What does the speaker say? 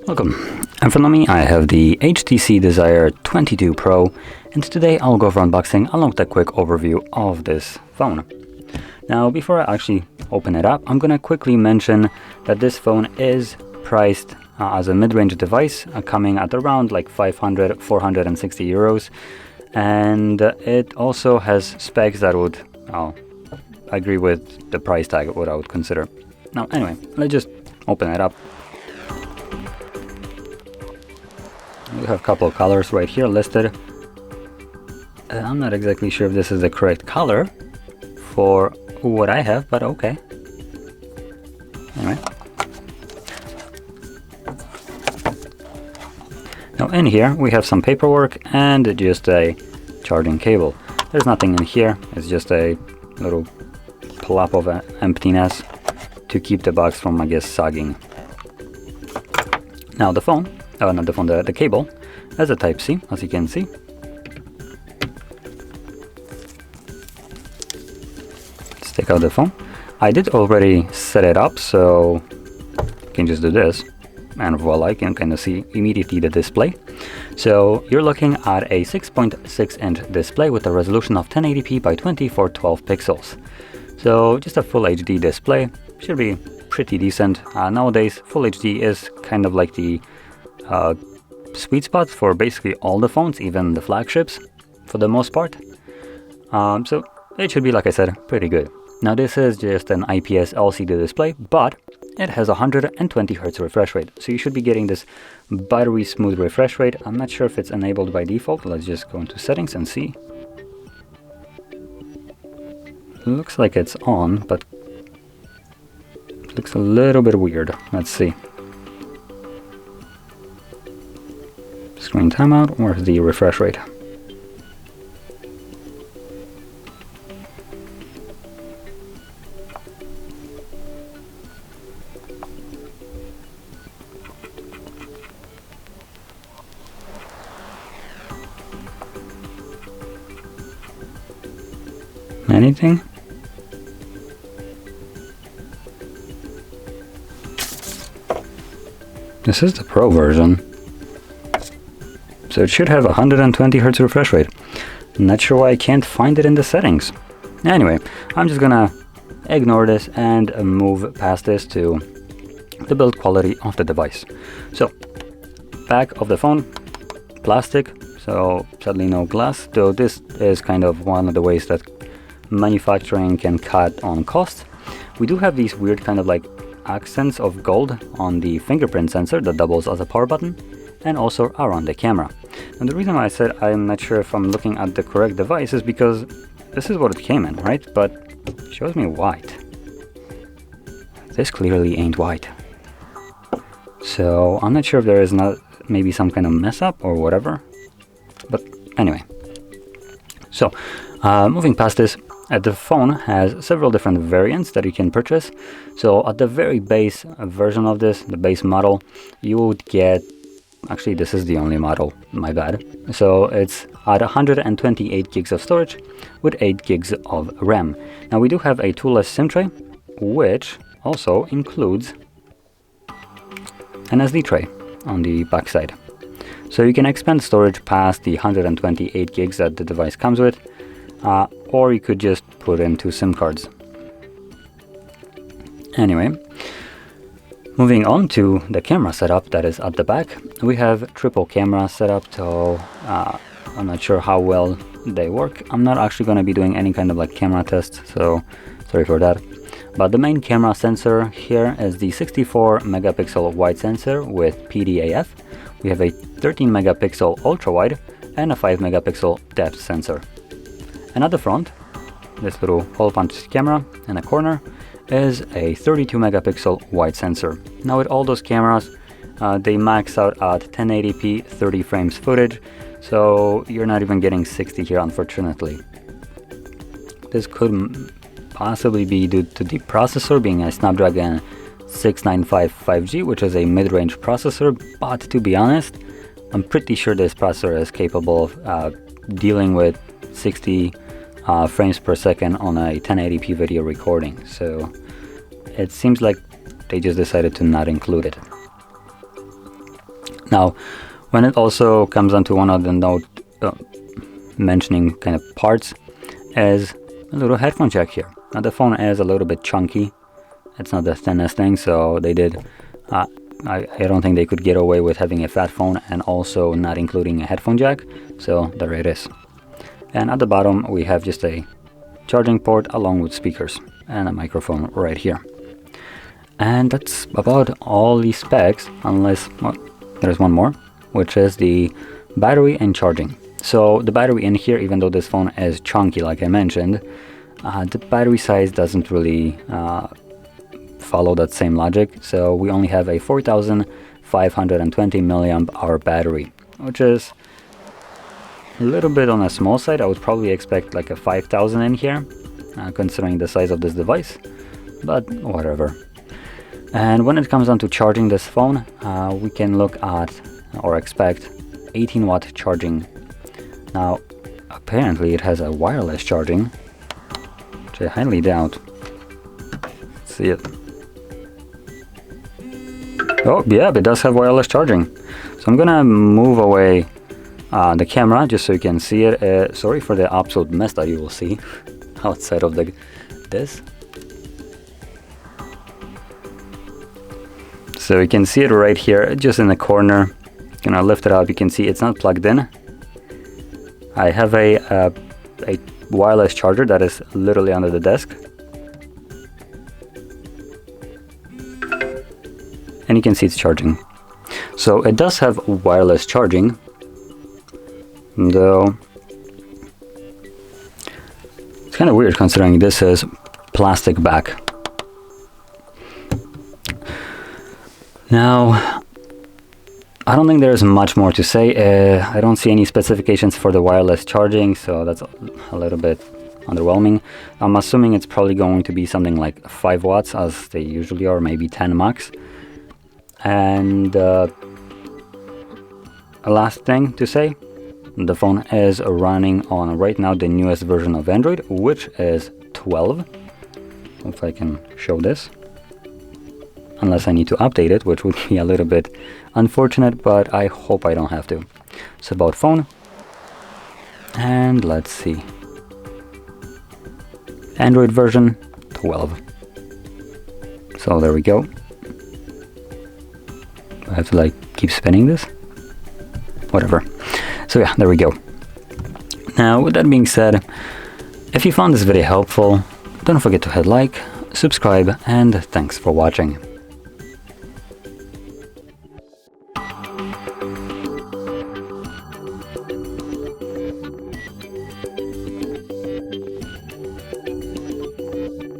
Welcome. In front of me I have the HTC Desire 22 Pro, and today I'll go for unboxing along with a quick overview of this phone. Now before I actually open it up, I'm gonna quickly mention that this phone is priced as a mid-range device, coming at around like 460 euros, and it also has specs that would agree with the price tag, what I would consider. Now anyway, let's just open it up. We have a couple of colors right here listed. I'm not exactly sure if this is the correct color for what I have, but okay. Anyway. Now in here we have some paperwork and just a charging cable. There's nothing in here, it's just a little plop of emptiness to keep the box from, I guess, sagging. Now the phone, not the phone, the cable has a Type-C, as you can see. Let's take out the phone. I did already set it up, so you can just do this, and voila, you can kind of see immediately the display. So you're looking at a 6.6-inch display with a resolution of 1080p by 2412 pixels. So just a full HD display, should be pretty decent. Nowadays, full HD is kind of like the sweet spot for basically all the phones, even the flagships, for the most part. So it should be, like I said, pretty good. Now this is just an IPS LCD display, but it has 120 Hz refresh rate. So you should be getting this buttery smooth refresh rate. I'm not sure if it's enabled by default. Let's just go into settings and see. Looks like it's on, but it looks a little bit weird. Let's see. Screen timeout, where's the refresh rate? Anything? This is the Pro version, so it should have 120 Hz refresh rate. Not sure why I can't find it in the settings. Anyway, I'm just gonna ignore this and move past this to the build quality of the device. So, back of the phone, plastic, so sadly no glass, though this is kind of one of the ways that manufacturing can cut on cost. We do have these weird kind of like accents of gold on the fingerprint sensor that doubles as a power button, and also around the camera. And the reason why I said I'm not sure if I'm looking at the correct device is because this is what it came in, right? But it shows me white. This clearly ain't white. So I'm not sure if there is not maybe some kind of mess up or whatever. But anyway. So moving past this, the phone has several different variants that you can purchase. So at the very base version of this, the base model, you would get, actually this is the only model, my bad. So it's at 128 gigs of storage with 8 gigs of RAM. Now we do have a toolless SIM tray, which also includes an SD tray on the back side. So you can expand storage past the 128 gigs that the device comes with, or you could just put in 2 SIM cards. Anyway, moving on to the camera setup that is at the back, we have triple camera setup, so I'm not sure how well they work. I'm not actually going to be doing any kind of like camera test, so sorry for that. But the main camera sensor here is the 64 megapixel wide sensor with PDAF. We have a 13 megapixel ultra wide and a 5 megapixel depth sensor. And at the front, this little hole punch camera in the corner is a 32 megapixel wide sensor. Now with all those cameras, they max out at 1080p 30 frames footage, so you're not even getting 60 here, unfortunately. This could possibly be due to the processor being a Snapdragon 695 5G, which is a mid-range processor, but to be honest, I'm pretty sure this processor is capable of dealing with 60 frames per second on a 1080p video recording, so it seems like they just decided to not include it. Now, when it also comes onto one of the note mentioning kind of parts, is a little headphone jack here. Now the phone is a little bit chunky. It's not the thinnest thing, so they did. I don't think they could get away with having a fat phone and also not including a headphone jack. So there it is. And at the bottom we have just a charging port along with speakers and a microphone right here. And that's about all the specs, unless there's one more, which is the battery and charging. So the battery in here, even though this phone is chunky like I mentioned, the battery size doesn't really follow that same logic. So we only have a 4520 milliamp hour battery, which is a little bit on a small side. I would probably expect like a 5000 in here, considering the size of this device, but whatever. And when it comes down to charging this phone, we can look at or expect 18 watt charging. Now apparently it has a wireless charging, which I highly doubt. Let's see it. Oh yeah, it does have wireless charging. So I'm gonna move away the camera just so you can see it. Sorry for the absolute mess that you will see outside of this. So you can see it right here, just in the corner. Gonna lift it up. You can see it's not plugged in. I have a wireless charger that is literally under the desk. And you can see it's charging. So it does have wireless charging, though it's kind of weird considering this is plastic back. Now, I don't think there's much more to say. I don't see any specifications for the wireless charging, so that's a little bit underwhelming. I'm assuming it's probably going to be something like 5 watts as they usually are, maybe 10 max. And a last thing to say, the phone is running on right now the newest version of Android, which is 12. If I can show this. Unless I need to update it, which would be a little bit unfortunate, but I hope I don't have to. So about phone, and let's see, Android version 12. So there we go. I have to like keep spinning this, whatever. So yeah, there we go. Now with that being said, if you found this video helpful, don't forget to hit like, subscribe, and thanks for watching.